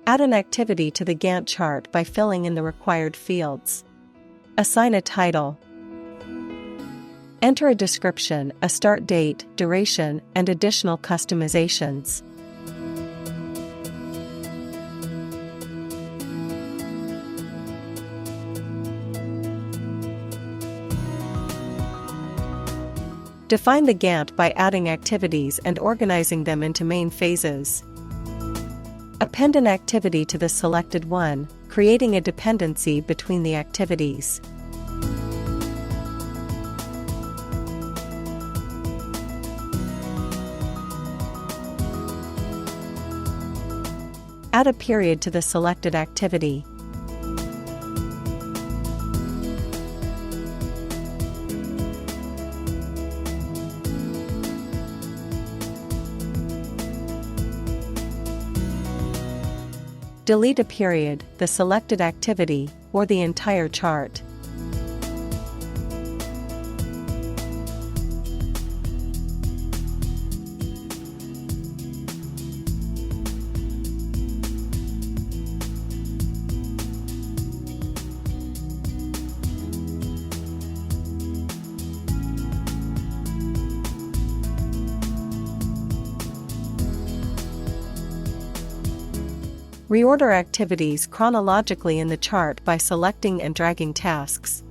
Add an activity to the Gantt chart by filling in the required fields. Assign a title. Enter a description, a start date, duration, and additional customizations. Define the Gantt by adding activities and organizing them into main phases. Append an activity to the selected one, creating a dependency between the activities. Add a period to the selected activity. Delete a period, the selected activity, or the entire chart. Reorder activities chronologically in the chart by selecting and dragging tasks.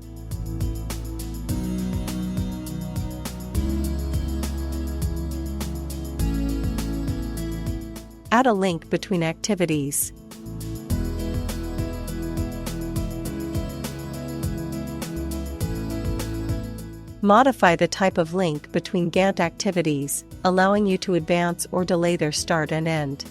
Add a link between activities. Modify the type of link between Gantt activities, allowing you to advance or delay their start and end.